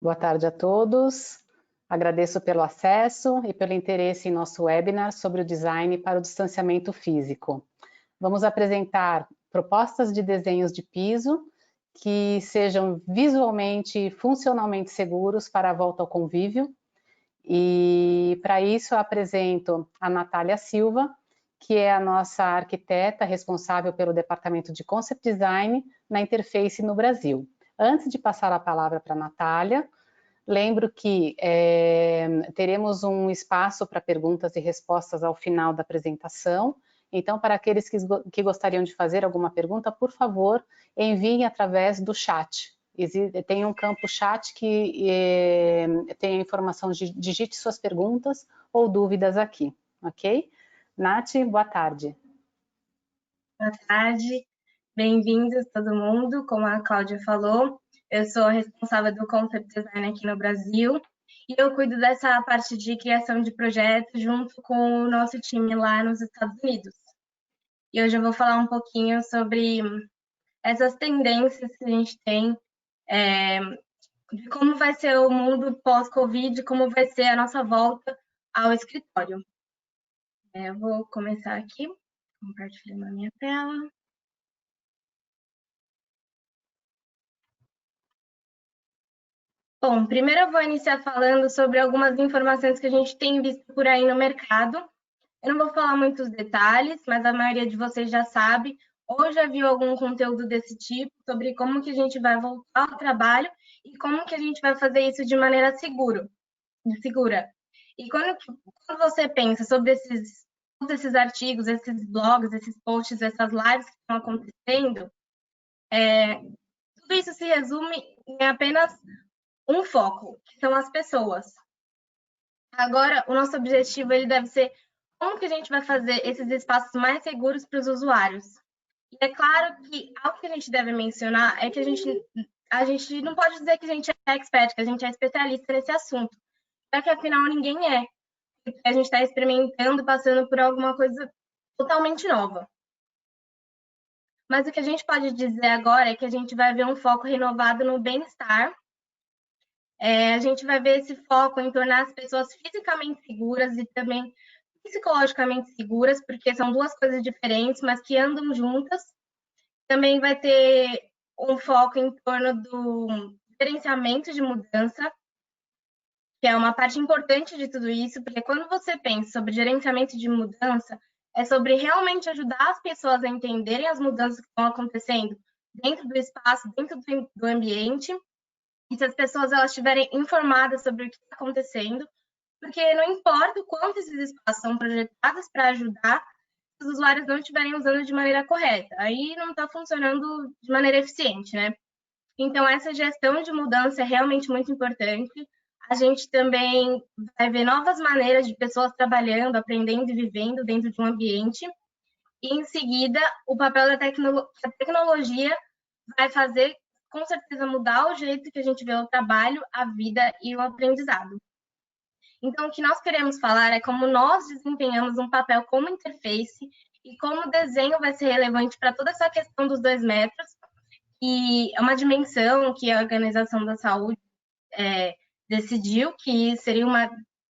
Boa tarde a todos. Agradeço pelo acesso e pelo interesse em nosso webinar sobre o design para o distanciamento físico. Vamos apresentar propostas de desenhos de piso que sejam visualmente e funcionalmente seguros para a volta ao convívio. E para isso eu apresento a Natália Silva, que é a nossa arquiteta responsável pelo departamento de Concept Design na Interface no Brasil. Antes de passar a palavra para a Natália, lembro que teremos um espaço para perguntas e respostas ao final da apresentação. Então, para aqueles que gostariam de fazer alguma pergunta, por favor, enviem através do chat. Tem um campo chat que tem a informação de digite suas perguntas ou dúvidas aqui, ok? Nath, boa tarde. Boa tarde, bem-vindos todo mundo. Como a Cláudia falou, eu sou responsável do Concept Design aqui no Brasil e eu cuido dessa parte de criação de projetos junto com o nosso time lá nos Estados Unidos. E hoje eu vou falar um pouquinho sobre essas tendências que a gente tem, de como vai ser o mundo pós-Covid, como vai ser a nossa volta ao escritório. Eu vou começar aqui, compartilhando a minha tela. Bom, primeiro eu vou iniciar falando sobre algumas informações que a gente tem visto por aí no mercado. Eu não vou falar muitos detalhes, mas a maioria de vocês já sabe ou já viu algum conteúdo desse tipo, sobre como que a gente vai voltar ao trabalho e como que a gente vai fazer isso de maneira segura. E quando você pensa sobre todos esses artigos, esses blogs, esses posts, essas lives que estão acontecendo, tudo isso se resume em apenas um foco, que são as pessoas. Agora, o nosso objetivo ele deve ser como que a gente vai fazer esses espaços mais seguros para os usuários. E é claro que algo que a gente deve mencionar é que a gente não pode dizer que a gente é expert, que a gente é especialista nesse assunto, já que afinal ninguém é. Porque a gente está experimentando, passando por alguma coisa totalmente nova. Mas o que a gente pode dizer agora é que a gente vai ver um foco renovado no bem-estar. A gente vai ver esse foco em tornar as pessoas fisicamente seguras e também psicologicamente seguras, porque são duas coisas diferentes, mas que andam juntas. Também vai ter um foco em torno do gerenciamento de mudança, que é uma parte importante de tudo isso, porque quando você pensa sobre gerenciamento de mudança, é sobre realmente ajudar as pessoas a entenderem as mudanças que estão acontecendo dentro do espaço, dentro do ambiente, e se as pessoas elas estiverem informadas sobre o que está acontecendo, porque não importa o quanto esses espaços são projetados para ajudar, se os usuários não estiverem usando de maneira correta, aí não está funcionando de maneira eficiente, né? Então, essa gestão de mudança é realmente muito importante. A gente também vai ver novas maneiras de pessoas trabalhando, aprendendo e vivendo dentro de um ambiente. E, em seguida, o papel da tecnologia vai fazer, com certeza, mudar o jeito que a gente vê o trabalho, a vida e o aprendizado. Então, o que nós queremos falar é como nós desempenhamos um papel como interface e como o desenho vai ser relevante para toda essa questão dos 2 metros, que é uma dimensão que a Organização da Saúde decidiu que seria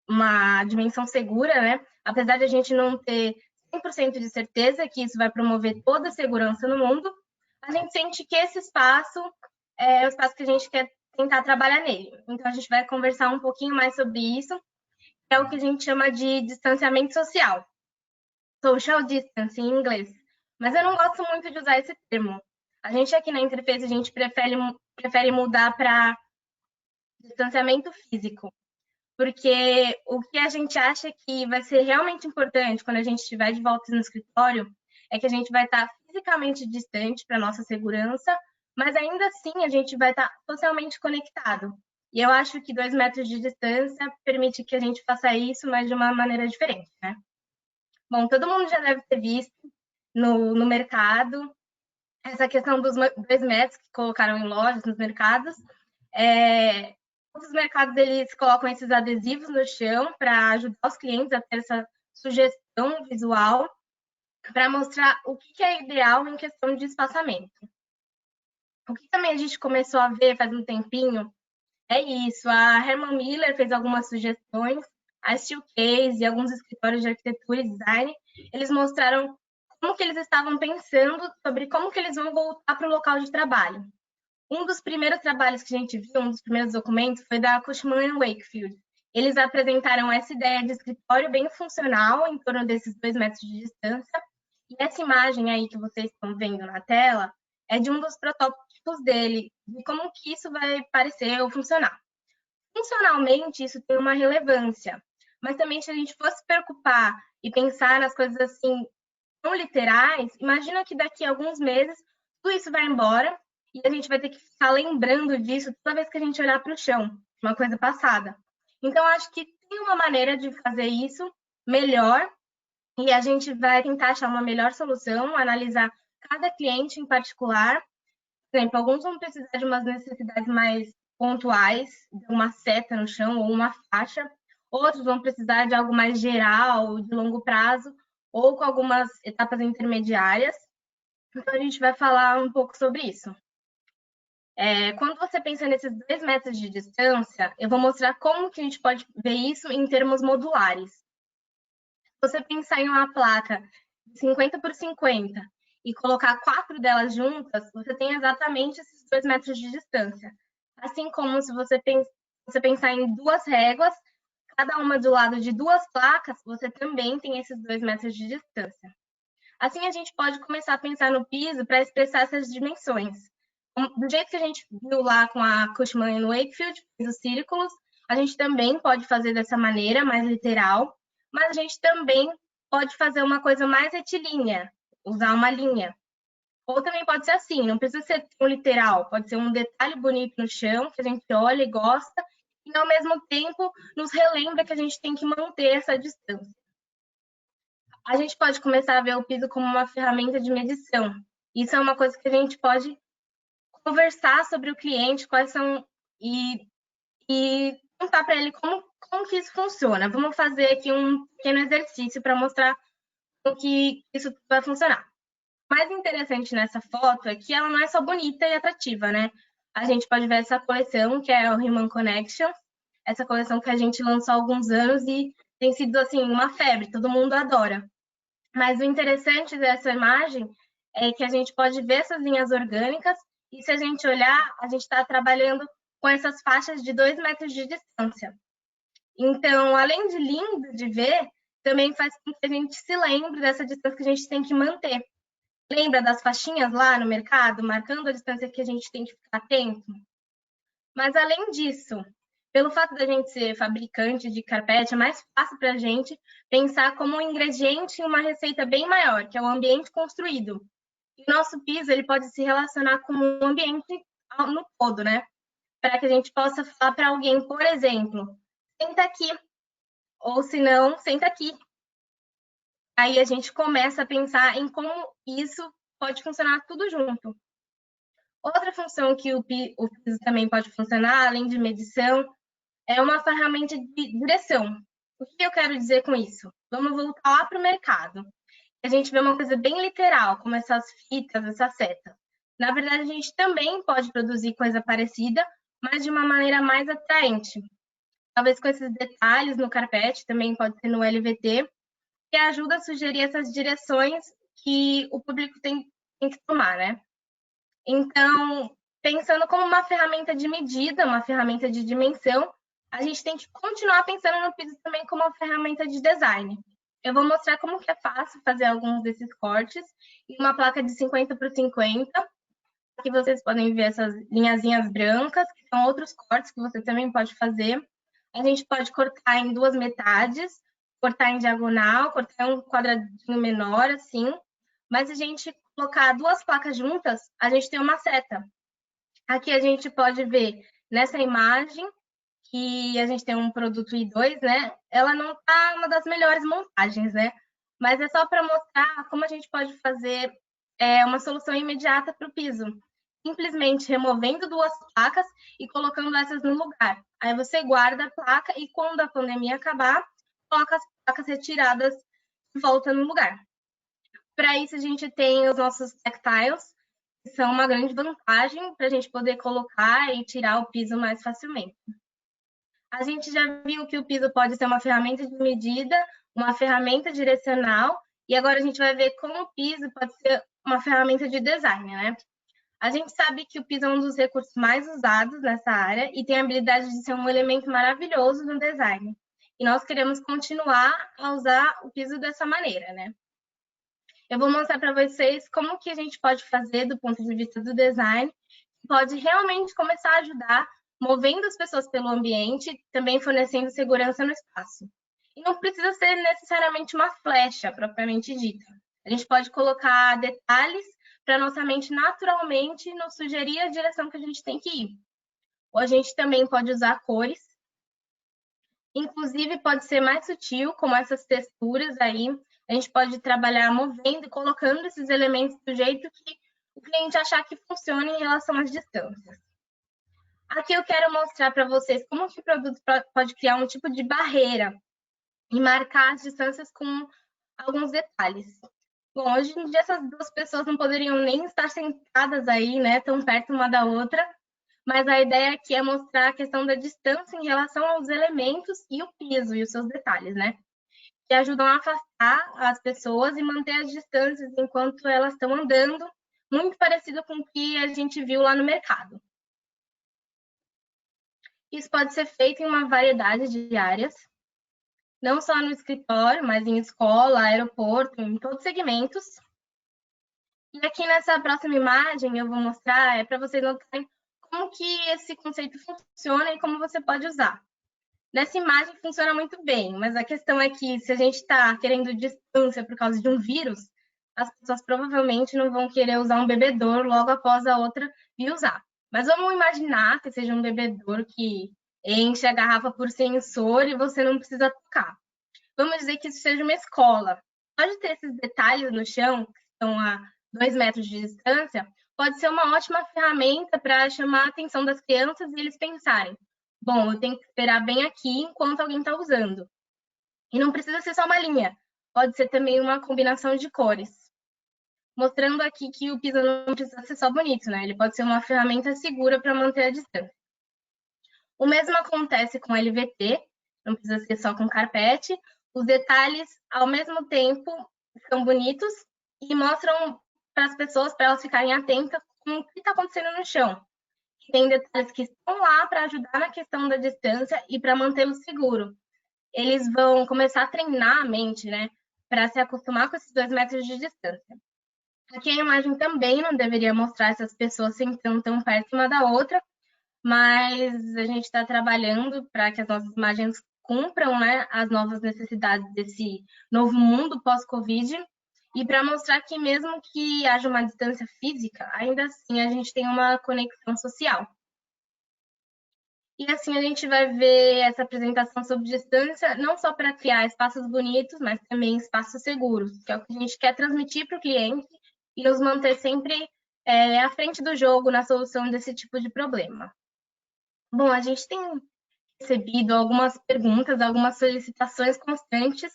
uma dimensão segura, né? Apesar de a gente não ter 100% de certeza que isso vai promover toda a segurança no mundo, a gente sente que esse espaço é o espaço que a gente quer tentar trabalhar nele. Então, a gente vai conversar um pouquinho mais sobre isso, que é o que a gente chama de distanciamento social. Social distance, em inglês. Mas eu não gosto muito de usar esse termo. A gente aqui na Interface, a gente prefere mudar para distanciamento físico. Porque o que a gente acha que vai ser realmente importante quando a gente estiver de volta no escritório é que a gente vai estar fisicamente distante para nossa segurança, mas ainda assim a gente vai estar socialmente conectado. E eu acho que 2 metros de distância permite que a gente faça isso, mas de uma maneira diferente, né? Bom, todo mundo já deve ter visto no mercado essa questão dos 2 metros que colocaram em lojas, nos mercados. Os mercados eles colocam esses adesivos no chão para ajudar os clientes a ter essa sugestão visual para mostrar o que é ideal em questão de espaçamento. O que também a gente começou a ver faz um tempinho É isso. A Herman Miller fez algumas sugestões, a Steelcase e alguns escritórios de arquitetura e design, eles mostraram como que eles estavam pensando sobre como que eles vão voltar para o local de trabalho. Um dos primeiros trabalhos que a gente viu, um dos primeiros documentos, foi da Cushman & Wakefield. Eles apresentaram essa ideia de escritório bem funcional, em torno desses 2 metros de distância. E essa imagem aí que vocês estão vendo na tela é de um dos protótipos dele, de como que isso vai parecer ou funcionar. Funcionalmente, isso tem uma relevância, mas também se a gente fosse se preocupar e pensar nas coisas assim, tão literais, imagina que daqui a alguns meses tudo isso vai embora e a gente vai ter que ficar lembrando disso toda vez que a gente olhar para o chão, uma coisa passada. Então, acho que tem uma maneira de fazer isso melhor e a gente vai tentar achar uma melhor solução, analisar cada cliente em particular. Por exemplo, alguns vão precisar de umas necessidades mais pontuais, de uma seta no chão ou uma faixa. Outros vão precisar de algo mais geral, de longo prazo, ou com algumas etapas intermediárias. Então, a gente vai falar um pouco sobre isso. Quando você pensa nesses 2 metros de distância, eu vou mostrar como que a gente pode ver isso em termos modulares. Se você pensar em uma placa de 50 por 50 e colocar 4 delas juntas, você tem exatamente esses 2 metros de distância. Assim como se você pensar em 2 réguas, cada uma do lado de 2 placas, você também tem esses 2 metros de distância. Assim, a gente pode começar a pensar no piso para expressar essas dimensões. Do jeito que a gente viu lá com a Cushman & Wakefield, os círculos, a gente também pode fazer dessa maneira, mais literal, mas a gente também pode fazer uma coisa mais retilínea, usar uma linha. Ou também pode ser assim, não precisa ser um literal, pode ser um detalhe bonito no chão, que a gente olha e gosta, e ao mesmo tempo nos relembra que a gente tem que manter essa distância. A gente pode começar a ver o piso como uma ferramenta de medição. Isso é uma coisa que a gente pode conversar sobre o cliente, quais são e contar para ele como que isso funciona. Vamos fazer aqui um pequeno exercício para mostrar como que isso vai funcionar. O mais interessante nessa foto é que ela não é só bonita e atrativa, né? A gente pode ver essa coleção, que é o Human Connection, essa coleção que a gente lançou há alguns anos e tem sido, assim, uma febre, todo mundo adora. Mas o interessante dessa imagem é que a gente pode ver essas linhas orgânicas e se a gente olhar, a gente está trabalhando com essas faixas de 2 metros de distância. Então, além de lindo de ver, também faz com que a gente se lembre dessa distância que a gente tem que manter. Lembra das faixinhas lá no mercado, marcando a distância que a gente tem que ficar atento? Mas, além disso, pelo fato da gente ser fabricante de carpete, é mais fácil para a gente pensar como um ingrediente em uma receita bem maior, que é o ambiente construído. E o nosso piso ele pode se relacionar com o ambiente no todo, né? Para que a gente possa falar para alguém, por exemplo, senta aqui, ou se não, senta aqui. Aí a gente começa a pensar em como isso pode funcionar tudo junto. Outra função que o piso também pode funcionar, além de medição, é uma ferramenta de direção. O que eu quero dizer com isso? Vamos voltar lá para o mercado. A gente vê uma coisa bem literal, como essas fitas, essa seta. Na verdade, a gente também pode produzir coisa parecida, mas de uma maneira mais atraente. Talvez com esses detalhes no carpete, também pode ser no LVT, que ajuda a sugerir essas direções que o público tem que tomar, né? Então, pensando como uma ferramenta de medida, uma ferramenta de dimensão, a gente tem que continuar pensando no piso também como uma ferramenta de design. Eu vou mostrar como que é fácil fazer alguns desses cortes em uma placa de 50 por 50. Aqui vocês podem ver essas linhazinhas brancas, que são outros cortes que você também pode fazer. A gente pode cortar em 2 metades, cortar em diagonal, cortar em um quadradinho menor, assim. Mas se a gente colocar 2 placas juntas, a gente tem uma seta. Aqui a gente pode ver nessa imagem que a gente tem um produto I2, né? Ela não tá uma das melhores montagens, né? Mas é só para mostrar como a gente pode fazer uma solução imediata para o piso. Simplesmente removendo 2 placas e colocando essas no lugar. Aí você guarda a placa e quando a pandemia acabar, coloca as placas retiradas de volta no lugar. Para isso, a gente tem os nossos tactiles, são uma grande vantagem para a gente poder colocar e tirar o piso mais facilmente. A gente já viu que o piso pode ser uma ferramenta de medida, uma ferramenta direcional, e agora a gente vai ver como o piso pode ser uma ferramenta de design, né? A gente sabe que o piso é um dos recursos mais usados nessa área e tem a habilidade de ser um elemento maravilhoso no design. E nós queremos continuar a usar o piso dessa maneira, né? Eu vou mostrar para vocês como que a gente pode fazer do ponto de vista do design, pode realmente começar a ajudar, movendo as pessoas pelo ambiente, também fornecendo segurança no espaço. E não precisa ser necessariamente uma flecha, propriamente dita. A gente pode colocar detalhes para nossa mente naturalmente nos sugerir a direção que a gente tem que ir. Ou a gente também pode usar cores. Inclusive, pode ser mais sutil, como essas texturas aí. A gente pode trabalhar movendo e colocando esses elementos do jeito que o cliente achar que funciona em relação às distâncias. Aqui eu quero mostrar para vocês como que o produto pode criar um tipo de barreira e marcar as distâncias com alguns detalhes. Bom, hoje em dia essas duas pessoas não poderiam nem estar sentadas aí, né, tão perto uma da outra, mas a ideia aqui é mostrar a questão da distância em relação aos elementos e o piso e os seus detalhes, né, que ajudam a afastar as pessoas e manter as distâncias enquanto elas estão andando, muito parecido com o que a gente viu lá no mercado. Isso pode ser feito em uma variedade de áreas, não só no escritório, mas em escola, aeroporto, em todos os segmentos. E aqui nessa próxima imagem eu vou mostrar para vocês notarem como que esse conceito funciona e como você pode usar. Nessa imagem funciona muito bem, mas a questão é que se a gente está querendo distância por causa de um vírus, as pessoas provavelmente não vão querer usar um bebedouro logo após a outra vir usar. Mas vamos imaginar que seja um bebedouro que enche a garrafa por sensor e você não precisa tocar. Vamos dizer que isso seja uma escola. Pode ter esses detalhes no chão, que estão a 2 metros de distância, pode ser uma ótima ferramenta para chamar a atenção das crianças e eles pensarem: bom, eu tenho que esperar bem aqui enquanto alguém está usando. E não precisa ser só uma linha, pode ser também uma combinação de cores. Mostrando aqui que o piso não precisa ser só bonito, né? Ele pode ser uma ferramenta segura para manter a distância. O mesmo acontece com LVT, não precisa ser só com carpete. Os detalhes, ao mesmo tempo, são bonitos e mostram para as pessoas, para elas ficarem atentas com o que está acontecendo no chão. Tem detalhes que estão lá para ajudar na questão da distância e para mantê-lo seguro. Eles vão começar a treinar a mente, né, para se acostumar com esses 2 metros de distância. Aqui a imagem também não deveria mostrar essas pessoas sentando tão perto uma da outra, mas a gente está trabalhando para que as nossas imagens cumpram, né, as novas necessidades desse novo mundo pós-Covid e para mostrar que mesmo que haja uma distância física, ainda assim a gente tem uma conexão social. E assim a gente vai ver essa apresentação sobre distância, não só para criar espaços bonitos, mas também espaços seguros, que é o que a gente quer transmitir para o cliente e nos manter sempre à frente do jogo na solução desse tipo de problema. Bom, a gente tem recebido algumas perguntas, algumas solicitações constantes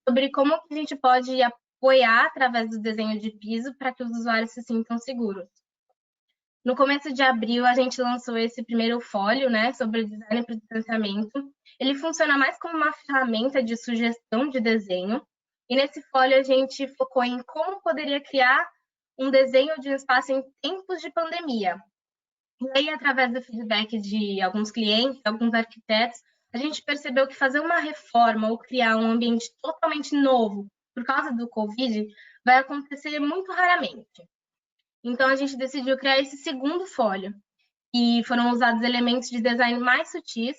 sobre como que a gente pode apoiar através do desenho de piso para que os usuários se sintam seguros. No começo de abril, a gente lançou esse primeiro fólio, né, sobre o design para o distanciamento. Ele funciona mais como uma ferramenta de sugestão de desenho. E nesse fólio a gente focou em como poderia criar um desenho de um espaço em tempos de pandemia. E aí, através do feedback de alguns clientes, alguns arquitetos, a gente percebeu que fazer uma reforma ou criar um ambiente totalmente novo por causa do Covid vai acontecer muito raramente. Então, a gente decidiu criar esse segundo fólio, e foram usados elementos de design mais sutis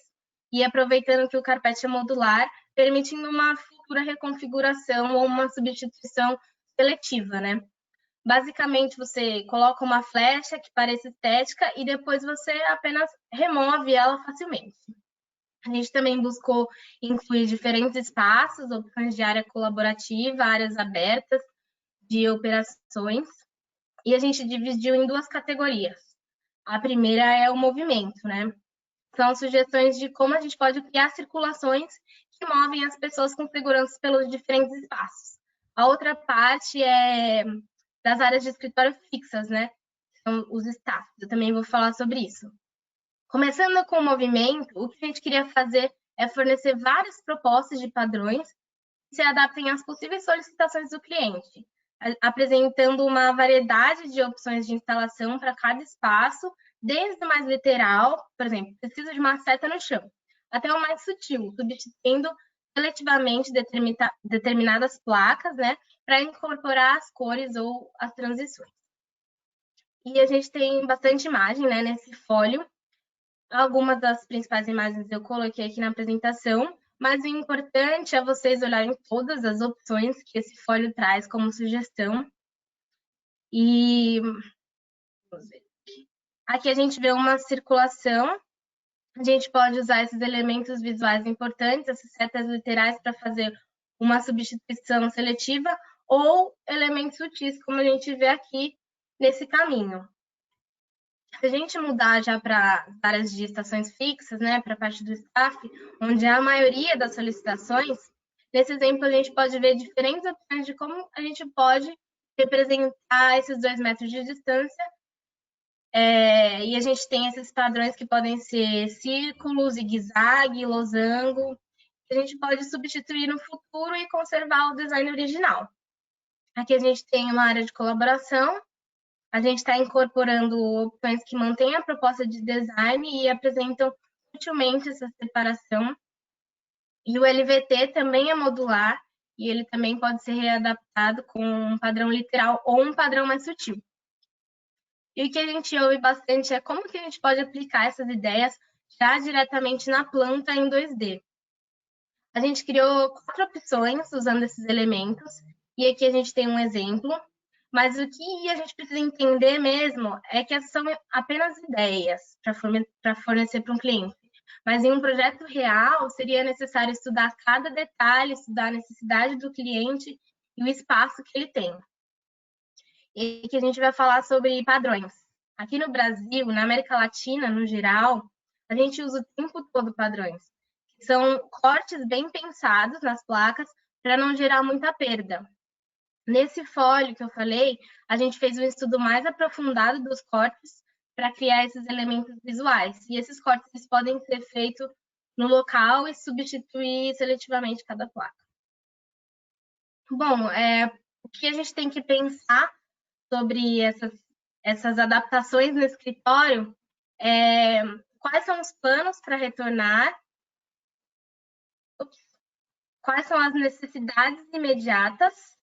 e aproveitando que o carpete é modular, permitindo uma futura reconfiguração ou uma substituição seletiva, né? Basicamente, você coloca uma flecha que pareça estética e depois você apenas remove ela facilmente. A gente também buscou incluir diferentes espaços, opções de área colaborativa, áreas abertas, de operações, e a gente dividiu em 2 categorias. A primeira é o movimento, né? São sugestões de como a gente pode criar circulações que movem as pessoas com segurança pelos diferentes espaços. A outra parte é das áreas de escritório fixas, né? são os staffs. Eu também vou falar sobre isso. Começando com o movimento, o que a gente queria fazer é fornecer várias propostas de padrões que se adaptem às possíveis solicitações do cliente, apresentando uma variedade de opções de instalação para cada espaço, desde o mais literal, por exemplo, preciso de uma seta no chão, até o mais sutil, substituindo seletivamente determinadas placas, né, para incorporar as cores ou as transições. E a gente tem bastante imagem, né, nesse fólio. Algumas das principais imagens eu coloquei aqui na apresentação, mas o importante é vocês olharem todas as opções que esse fólio traz como sugestão. E vamos ver. Aqui a gente vê uma circulação. A gente pode usar esses elementos visuais importantes, essas setas literais, para fazer uma substituição seletiva ou elementos sutis, como a gente vê aqui nesse caminho. Se a gente mudar já para áreas de estações fixas, né, para a parte do staff, onde é a maioria das solicitações, nesse exemplo a gente pode ver diferentes opções de como a gente pode representar esses 2 metros de distância. E a gente tem esses padrões que podem ser círculo, zigue-zague, losango, que a gente pode substituir no futuro e conservar o design original. Aqui a gente tem uma área de colaboração. A gente está incorporando opções que mantêm a proposta de design e apresentam sutilmente essa separação. E o LVT também é modular e ele também pode ser readaptado com um padrão literal ou um padrão mais sutil. E o que a gente ouve bastante é como que a gente pode aplicar essas ideias já diretamente na planta em 2D. A gente criou 4 opções usando esses elementos e aqui a gente tem um exemplo. Mas o que a gente precisa entender mesmo é que essas são apenas ideias para fornecer para um cliente. Mas em um projeto real, seria necessário estudar cada detalhe, estudar a necessidade do cliente e o espaço que ele tem. E que a gente vai falar sobre padrões. Aqui no Brasil, na América Latina, no geral, a gente usa o tempo todo padrões. São cortes bem pensados nas placas para não gerar muita perda. Nesse fólio que eu falei, a gente fez um estudo mais aprofundado dos cortes para criar esses elementos visuais. E esses cortes podem ser feitos no local e substituir seletivamente cada placa. Bom, o que a gente tem que pensar sobre essas adaptações no escritório quais são os planos para retornar, quais são as necessidades imediatas,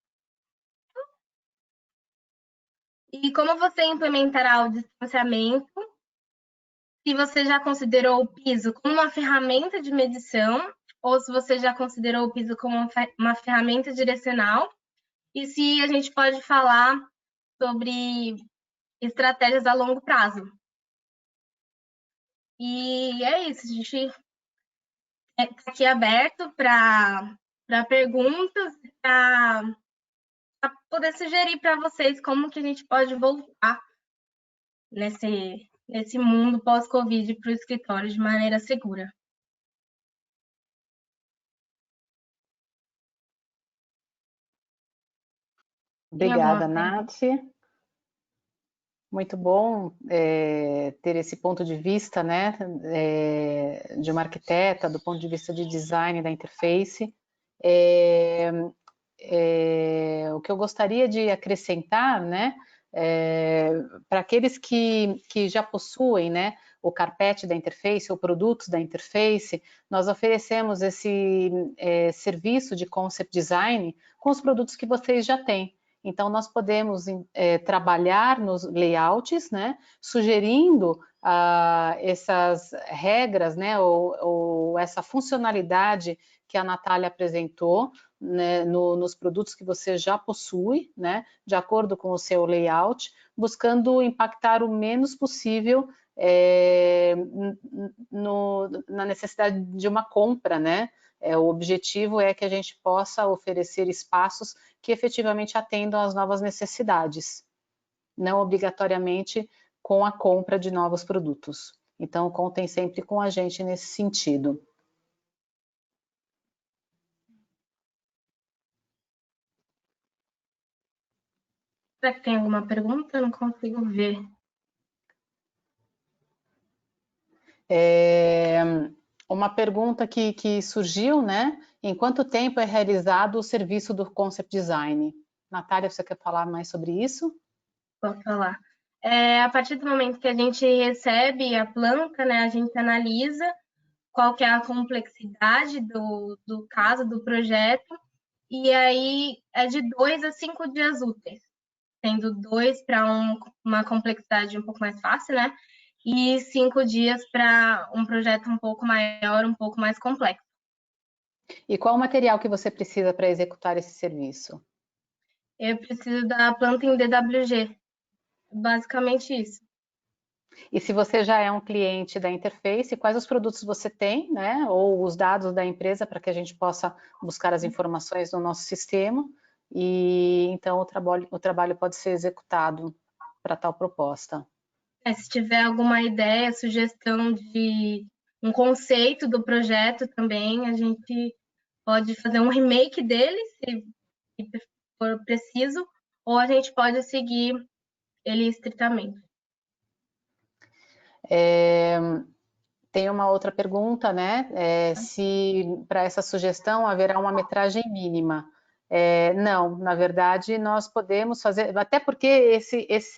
e como você implementará o distanciamento, se você já considerou o piso como uma ferramenta de medição, ou se você já considerou o piso como uma ferramenta direcional, e se a gente pode falar sobre estratégias a longo prazo. E é isso, a gente está aqui aberto para perguntas, para poder sugerir para vocês como que a gente pode voltar nesse mundo pós-Covid para o escritório de maneira segura. Obrigada, Nath. Muito bom ter esse ponto de vista, né, de uma arquiteta, do ponto de vista de design da interface. O que eu gostaria de acrescentar, né, para aqueles que já possuem, né, o carpete da interface ou produtos da interface, nós oferecemos esse serviço de concept design com os produtos que vocês já têm. Então, nós podemos trabalhar nos layouts, né, sugerindo essas regras, né, ou essa funcionalidade que a Natália apresentou, né, nos produtos que você já possui, né, de acordo com o seu layout, buscando impactar o menos possível na necessidade de uma compra, né? O objetivo é que a gente possa oferecer espaços que efetivamente atendam às novas necessidades, não obrigatoriamente com a compra de novos produtos. Então, contem sempre com a gente nesse sentido. Será que tem alguma pergunta? Eu não consigo ver. Uma pergunta que surgiu, né? Em quanto tempo é realizado o serviço do Concept Design? Natália, você quer falar mais sobre isso? Vou falar. A partir do momento que a gente recebe a planta, né, a gente analisa qual que é a complexidade do caso, do projeto, e aí é de 2 a 5 dias úteis, sendo 2 para uma complexidade um pouco mais fácil, né? E 5 dias para um projeto um pouco maior, um pouco mais complexo. E qual o material que você precisa para executar esse serviço? Eu preciso da planta em DWG, basicamente isso. E se você já é um cliente da Interface, quais os produtos você tem, né? Ou os dados da empresa para que a gente possa buscar as informações no nosso sistema. E então o trabalho pode ser executado para tal proposta. Se tiver alguma ideia, sugestão de um conceito do projeto também, a gente pode fazer um remake dele, se for preciso, ou a gente pode seguir ele estritamente. Tem uma outra pergunta, né? Se para essa sugestão haverá uma metragem mínima. Não, na verdade, nós podemos fazer, até porque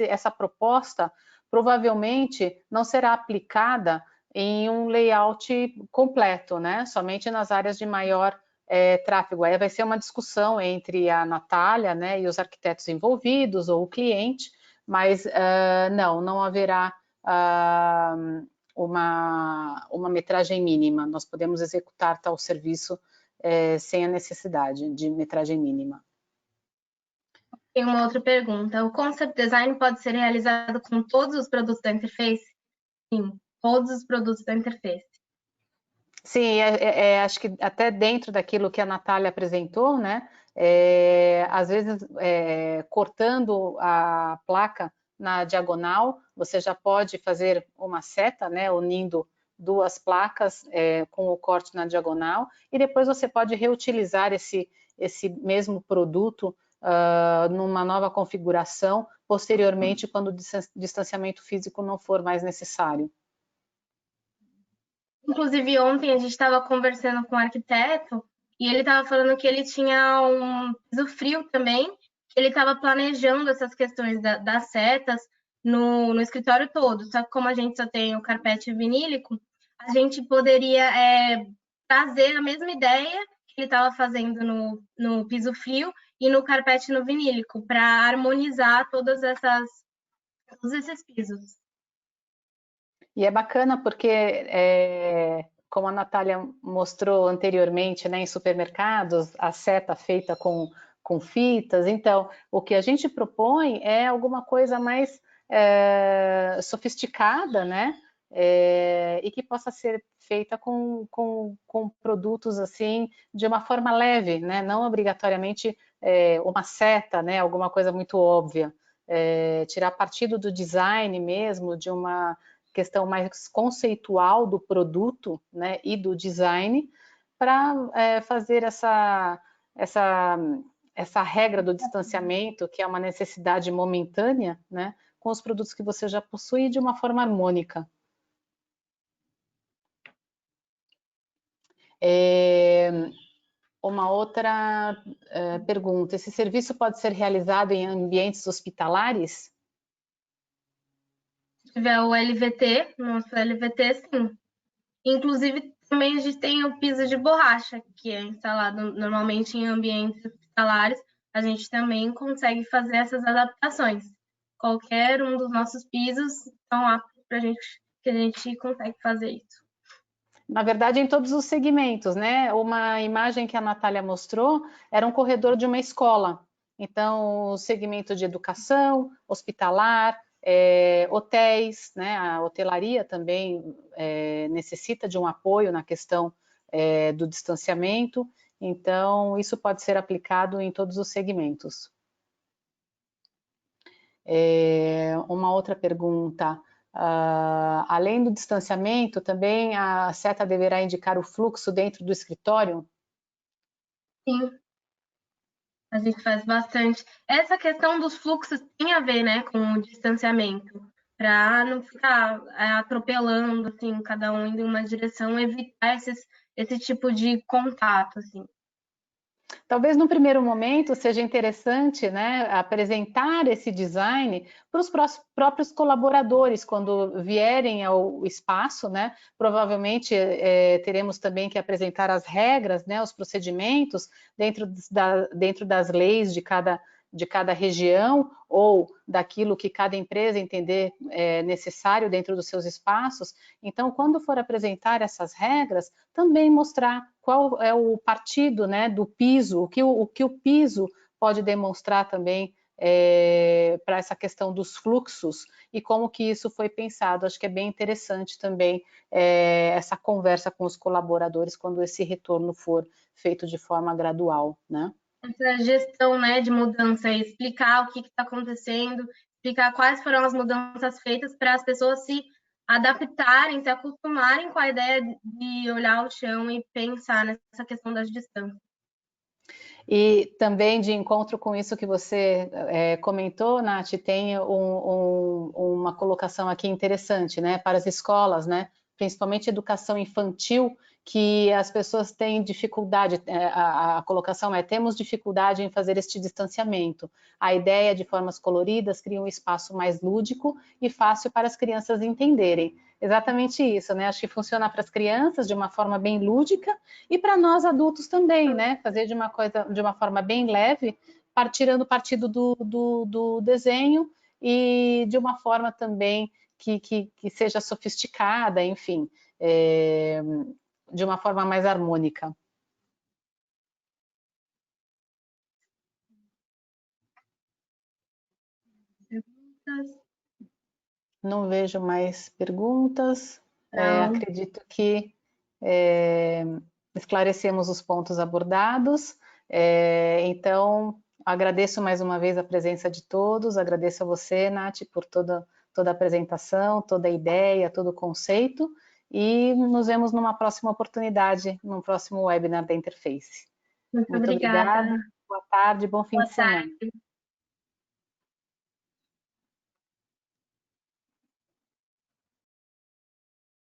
essa proposta provavelmente não será aplicada em um layout completo, né? Somente nas áreas de maior tráfego. Aí vai ser uma discussão entre a Natália, né, e os arquitetos envolvidos ou o cliente, mas não haverá uma metragem mínima. Nós podemos executar tal serviço sem a necessidade de metragem mínima. Tem uma outra pergunta. O concept design pode ser realizado com todos os produtos da Interface? Sim, todos os produtos da Interface. Sim, acho que até dentro daquilo que a Natália apresentou, né? Às vezes, cortando a placa na diagonal, você já pode fazer uma seta, né? Unindo duas placas com o corte na diagonal, e depois você pode reutilizar esse mesmo produto numa nova configuração, posteriormente, quando o distanciamento físico não for mais necessário. Inclusive, ontem a gente estava conversando com um arquiteto e ele estava falando que ele tinha um piso frio também, que ele estava planejando essas questões das setas no escritório todo. Só que como a gente só tem o carpete vinílico, a gente poderia trazer a mesma ideia que ele estava fazendo no piso frio e no carpete no vinílico, para harmonizar todos esses pisos. E é bacana porque, como a Natália mostrou anteriormente, né, em supermercados, a seta feita com fitas, então, o que a gente propõe é alguma coisa mais sofisticada, né, e que possa ser feita com produtos, assim, de uma forma leve, né, não obrigatoriamente uma seta, né, alguma coisa muito óbvia. Tirar partido do design mesmo, de uma questão mais conceitual do produto, né, e do design, para fazer essa regra do distanciamento, que é uma necessidade momentânea, né, com os produtos que você já possui de uma forma harmônica. Uma outra pergunta: esse serviço pode ser realizado em ambientes hospitalares? Se tiver o LVT, nosso LVT, sim. Inclusive, também a gente tem o piso de borracha, que é instalado normalmente em ambientes hospitalares. A gente também consegue fazer essas adaptações. Qualquer um dos nossos pisos estão aptos para a gente, que a gente consegue fazer isso. Na verdade, em todos os segmentos, né? Uma imagem que a Natália mostrou era um corredor de uma escola. Então, o segmento de educação, hospitalar, hotéis, né? A hotelaria também necessita de um apoio na questão do distanciamento. Então, isso pode ser aplicado em todos os segmentos. Uma outra pergunta. Além do distanciamento, também a seta deverá indicar o fluxo dentro do escritório? Sim, a gente faz bastante. Essa questão dos fluxos tem a ver, né, com o distanciamento. para não ficar atropelando, assim, cada um indo em uma direção, evitar esse tipo de contato, assim. Talvez no primeiro momento seja interessante, né, apresentar esse design para os próprios colaboradores quando vierem ao espaço, né? Provavelmente teremos também que apresentar as regras, né, os procedimentos dentro das leis de cada região ou daquilo que cada empresa entender necessário dentro dos seus espaços. Então, quando for apresentar essas regras, também mostrar qual é o partido, né, do piso, o que o piso pode demonstrar também para essa questão dos fluxos e como que isso foi pensado. Acho que é bem interessante também essa conversa com os colaboradores quando esse retorno for feito de forma gradual, né? Essa gestão, né, de mudança, explicar o que está acontecendo, explicar quais foram as mudanças feitas para as pessoas se adaptarem, se acostumarem com a ideia de olhar o chão e pensar nessa questão das distâncias. E também de encontro com isso que você comentou, Nath, tem uma colocação aqui interessante, né, para as escolas, né, principalmente educação infantil, que as pessoas têm dificuldade, a colocação é, temos dificuldade em fazer este distanciamento. A ideia de formas coloridas cria um espaço mais lúdico e fácil para as crianças entenderem. Exatamente isso, né? Acho que funciona para as crianças de uma forma bem lúdica e para nós adultos também, né? Fazer de uma forma bem leve, tirando partido do desenho e de uma forma também que seja sofisticada, enfim, de uma forma mais harmônica. Não vejo mais perguntas. Acredito que esclarecemos os pontos abordados. Então, agradeço mais uma vez a presença de todos, agradeço a você, Nath, por toda a apresentação, toda a ideia, todo o conceito, e nos vemos numa próxima oportunidade, num próximo webinar da Interface. Muito Muito obrigada. obrigada, boa tarde, bom fim Boa de semana. tarde.